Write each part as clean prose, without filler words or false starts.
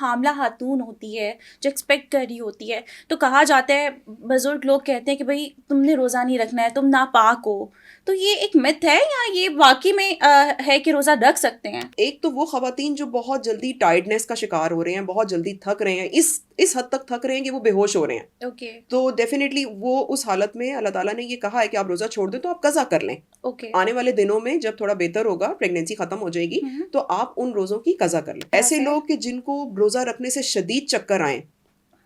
हामला खातून होती है, जो एक्सपेक्ट कर रही होती है, तो कहा जाता है, बुजुर्ग लोग कहते हैं कि भाई तुमने रोज़ा नहीं रखना है, तुम नापाक हो। तो ये एक मिथ है या ये वाकई में है कि रोज़ा रख सकते हैं? एक तो वो खवातीन जो बहुत जल्दी टायर्डनेस का शिकार हो रहे हैं, बहुत जल्दी थक रहे हैं, इस हद तक थक रहे हैं कि वो बेहोश हो रहे हैं, ओके। तो डेफिनेटली वो उस हालत में अल्लाह ताला ने ये कहा है कि आप रोज़ा छोड़ दें तो आप कज़ा कर लें। ओके। आने वाले दिनों में जब थोड़ा बेहतर होगा, प्रेगनेंसी खत्म हो जाएगी, तो आप उन रोज़ों की कज़ा कर लें। ऐसे जैसे? लोग कि जिनको रोज़ा रखने से शदीद चक्कर आए,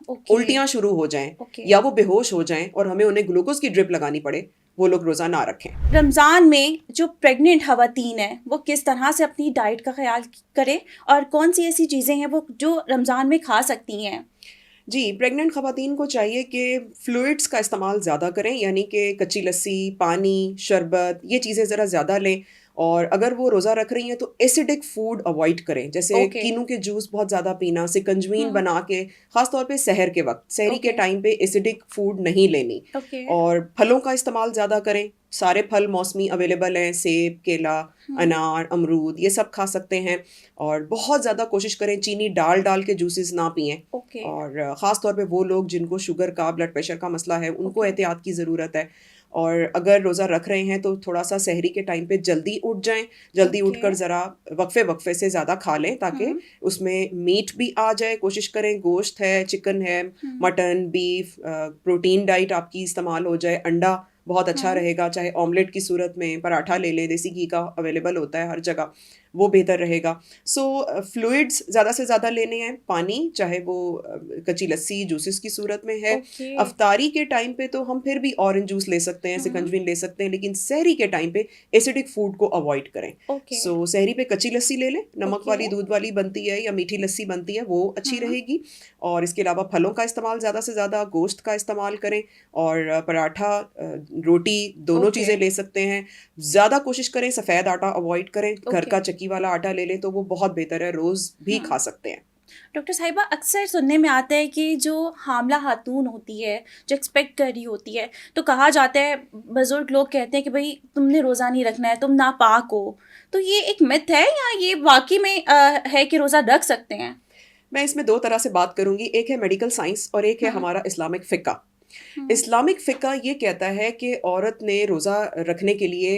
ओके। उल्टियां शुरू हो जाएं, ओके। या वो बेहोश हो जाएं और हमें उन्हें ग्लूकोज की ड्रिप लगानी पड़े, वो लोग रोज़ा ना रखें। रमज़ान में जो प्रेग्नेंट खवातीन हैं वो किस तरह से अपनी डाइट का ख्याल करें और कौन सी ऐसी चीज़ें हैं वो जो रमज़ान में खा सकती हैं? जी, प्रेग्नेंट खवातीन को चाहिए कि फ्लूइड्स का इस्तेमाल ज़्यादा करें, यानी कि कच्ची लस्सी, पानी, शरबत, ये चीज़ें ज़रा ज़्यादा लें। और अगर वो रोज़ा रख रही हैं तो एसिडिक फूड अवॉइड करें, जैसे ओके। कीनू के जूस बहुत ज़्यादा पीना, सिकंजवीन हम्म। बना के, ख़ास तौर पे सहर के वक्त, सहरी के ओके। टाइम पे एसिडिक फूड नहीं लेनी। ओके। और फलों का इस्तेमाल ज़्यादा करें, सारे फल मौसमी अवेलेबल हैं, सेब, केला, हम्म। अनार, अमरूद, ये सब खा सकते हैं। और बहुत ज़्यादा कोशिश करें चीनी डाल डाल के जूसेस ना पिएं। ओके। और ख़ास तौर पे वो लोग जिनको शुगर का, ब्लड प्रेशर का मसला है, उनको ओके। एहतियात की ज़रूरत है। और अगर रोज़ा रख रहे हैं तो थोड़ा सा सहरी के टाइम पे जल्दी उठ जाएं, जल्दी ओके। उठकर ज़रा वक्फे वक्फे से ज़्यादा खा लें, ताकि हम्म। उसमें मीट भी आ जाए। कोशिश करें गोश्त है, चिकन है, हम्म। मटन, बीफ, प्रोटीन डाइट आपकी इस्तेमाल हो जाए। अंडा बहुत अच्छा हम्म। रहेगा, चाहे ऑमलेट की सूरत में, पराठा ले लें, देसी घी का अवेलेबल होता है हर जगह, वो बेहतर रहेगा। सो फ्लूइड्स ज़्यादा से ज़्यादा लेने हैं, पानी, चाहे वो कच्ची लस्सी जूसेस की सूरत में है। ओके। अफ्तारी के टाइम पे तो हम फिर भी ऑरेंज जूस ले सकते हैं, हम्म। सिकंजवीन ले सकते हैं, लेकिन सहरी के टाइम पे एसिडिक फूड को अवॉइड करें। ओके। सो सहरी पे कच्ची लस्सी ले लें, नमक ओके। वाली, दूध वाली बनती है या मीठी लस्सी बनती है, वो अच्छी हम्म। रहेगी। और इसके अलावा फलों का इस्तेमाल ज़्यादा से ज़्यादा, गोश्त का इस्तेमाल करें। और पराठा, रोटी, दोनों ओके। चीज़ें ले सकते हैं। ज़्यादा कोशिश करें सफ़ेद आटा अवॉइड करें, घर ओके। का चक्की वाला आटा ले लें तो वो बहुत बेहतर है, रोज़ भी हम्म। खा सकते हैं। डॉक्टर साहिबा, अक्सर सुनने में आता है कि जो हामला खातून होती है, जो एक्सपेक्ट कर रही होती है, तो कहा जाता है, बुजुर्ग लोग कहते हैं कि भाई तुमने रोज़ा नहीं रखना है, तुम नापाक हो। तो ये एक मिथ है या ये वाकई में है कि रोज़ा रख सकते हैं? मैं इसमें दो तरह से बात करूंगी, एक है मेडिकल साइंस और एक है हम्म। हमारा इस्लामिक फ़िक़्ह। हम्म। इस्लामिक फ़िक़्ह ये कहता है कि औरत ने रोज़ा रखने के लिए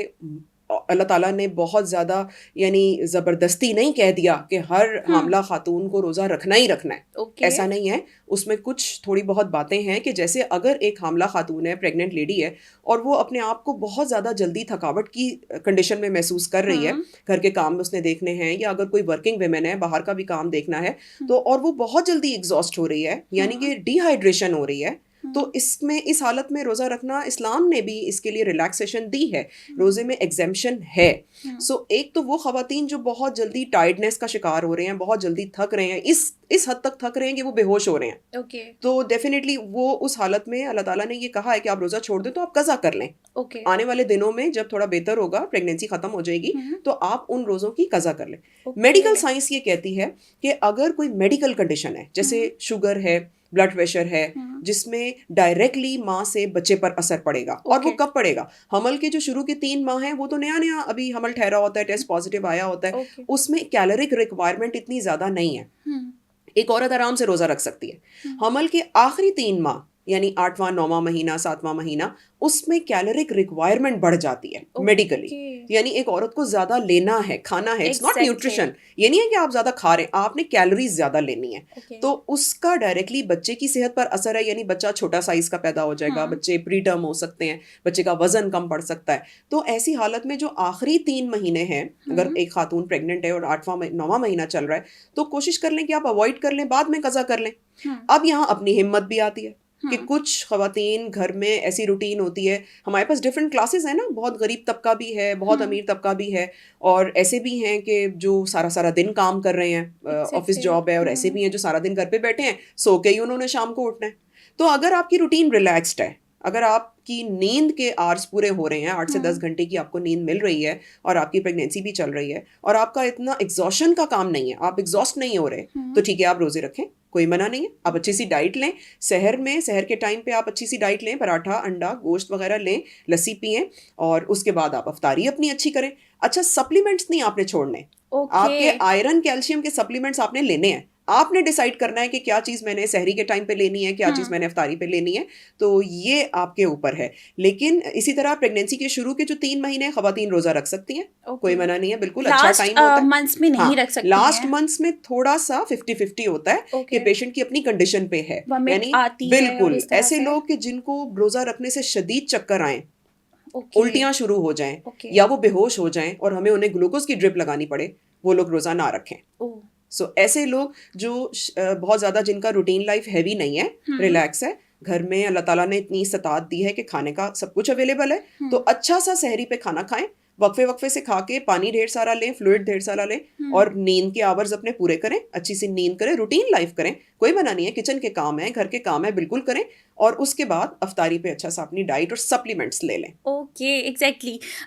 अल्लाह ताला ने बहुत ज़्यादा, यानी ज़बरदस्ती नहीं कह दिया कि हर हम्म। हामला खातून को रोज़ा रखना ही रखना है। ओके। ऐसा नहीं है। उसमें कुछ थोड़ी बहुत बातें हैं कि जैसे अगर एक हामला खातून है, प्रेग्नेंट लेडी है, और वो अपने आप को बहुत ज़्यादा जल्दी थकावट की कंडीशन में महसूस कर रही है, हम्म। घर के काम उसने देखने हैं, या अगर कोई वर्किंग वुमेन है, बाहर का भी काम देखना है, हम्म। तो और वो बहुत जल्दी एग्जॉस्ट हो रही है, यानी हम्म। कि डिहाइड्रेशन हो रही है, तो हम्म। इसमें, इस हालत में रोज़ा रखना, इस्लाम ने भी इसके लिए रिलैक्सेशन दी है, हम्म। रोज़े में एग्जेम्पशन है। हम्म। सो एक तो वो खवातीन जो बहुत जल्दी टायर्डनेस का शिकार हो रहे हैं, बहुत जल्दी थक रहे हैं, इस हद तक थक रहे हैं कि वो बेहोश हो रहे हैं, ओके। तो डेफिनेटली वो उस हालत में अल्लाह ताला ने ये कहा है कि आप रोज़ा छोड़ दें तो आप कज़ा कर लें। ओके। आने वाले दिनों में जब थोड़ा बेहतर होगा, प्रेगनेंसी खत्म हो जाएगी, हम्म। तो आप उन रोज़ों की कज़ा कर लें। ओके। मेडिकल साइंस ये कहती है कि अगर कोई मेडिकल कंडीशन है, जैसे हम्म। शुगर है, ब्लड प्रेशर है, हम्म। जिसमें डायरेक्टली माँ से बच्चे पर असर पड़ेगा, और वो ओके। कब पड़ेगा, हमल के जो शुरू के 3 माह हैं, वो तो नया नया अभी हमल ठहरा होता है, टेस्ट पॉजिटिव आया होता है, ओके। उसमें कैलोरिक रिक्वायरमेंट इतनी ज़्यादा नहीं है, हम्म। एक औरत आराम से रोज़ा रख सकती है। हम्म। हमल के आखिरी 3 माह, यानी 8वां 9वां महीना, 7वां महीना, उसमें कैलोरिक रिक्वायरमेंट बढ़ जाती है मेडिकली। ओके। यानी एक औरत को ज़्यादा लेना है, खाना है, इट्स नॉट एग्जैक्टली। न्यूट्रिशन। ये नहीं है कि आप ज़्यादा खा रहे हैं, आपने कैलोरीज ज़्यादा लेनी है। ओके। तो उसका डायरेक्टली बच्चे की सेहत पर असर है, यानी बच्चा छोटा साइज़ का पैदा हो जाएगा, हम्म। बच्चे प्रीटर्म हो सकते हैं, बच्चे का वजन कम पड़ सकता है। तो ऐसी हालत में जो आखिरी 3 महीने हैं, अगर हम्म। एक खातून प्रेग्नेंट है और 9वां महीना चल रहा है, तो कोशिश कर लें कि आप अवॉइड कर लें, बाद में कज़ा कर लें। हम्म। अब यहाँ अपनी हिम्मत भी आती है कि हम्म। कुछ खवातीन घर में ऐसी रूटीन होती है, हमारे पास डिफरेंट क्लासेस है ना, बहुत गरीब तबका भी है, बहुत हम्म। अमीर तबका भी है, और ऐसे भी हैं कि जो सारा सारा दिन काम कर रहे हैं, ऑफिस एग्जैक्टली। जॉब है, और ऐसे हम्म। भी हैं जो सारा दिन घर पे बैठे हैं, सो के ही उन्होंने शाम को उठना है। तो अगर आपकी रूटीन रिलैक्स्ड है, अगर आपकी नींद के आवर्स पूरे हो रहे हैं, 8 से 10 हम्म। घंटे की आपको नींद मिल रही है, और आपकी प्रेगनेंसी भी चल रही है, और आपका इतना एग्जॉशन का काम नहीं है, आप एग्जॉस्ट नहीं हो रहे, तो ठीक है, आप रोजे रखें, कोई मना नहीं है। आप अच्छी सी डाइट लें, सहर के टाइम पे आप अच्छी सी डाइट लें, पराठा, अंडा, गोश्त वगैरह लें, लस्सी पिएं, और उसके बाद आप अफ्तारी अपनी अच्छी करें। अच्छा, सप्लीमेंट्स नहीं आपने छोड़ने, ओके। आपके आयरन कैल्शियम के सप्लीमेंट्स आपने लेने हैं। आपने डिसाइड करना है कि क्या चीज़ मैंने सहरी के टाइम पे लेनी है, क्या चीज़ मैंने अफ्तारी पे लेनी है, तो ये आपके ऊपर है। लेकिन इसी तरह प्रेगनेंसी के शुरू के जो 3 महीने खवातीन रोज़ा रख सकती हैं, कोई मना नहीं है, बिल्कुल अच्छा लास्ट टाइम होता है। मंथ्स में नहीं रख सकती लास्ट हैं। मंथ्स में थोड़ा सा 50-50 होता है कि ओके। पेशेंट की अपनी कंडीशन पे है, वमिट यानी आती है और बिल्कुल इस तरह ऐसे से। लोग कि जिनको रोज़ा रखने से शदीद चक्कर आए, ओके। उल्टियाँ शुरू हो जाएं ओके। या वो बेहोश हो जाएं और हमें उन्हें ग्लूकोज की ड्रिप लगानी पड़े, वो लोग रोज़ा ना रखें। ओह। सो ऐसे लोग जो बहुत ज़्यादा जिनका रूटीन लाइफ हैवी नहीं है, रिलैक्स है, घर में अल्लाह ताला ने इतनी इस्तात दी है कि खाने का सब कुछ अवेलेबल है, तो अच्छा सा सहरी पे खाना खाएं, वक्फे वक्फे से खा के पानी ढेर सारा लें, फ्लूइड ढेर सारा लें, और नींद के आवर्स अपने पूरे करें, अच्छी सी नींद करें, रूटीन लाइफ करें, कोई मना नहीं है, किचन के काम है, घर के काम है, बिल्कुल करें, और उसके बाद अफ्तारी पे अच्छा सा अपनी डाइट और सप्लीमेंट्स ले लें। Okay, exactly.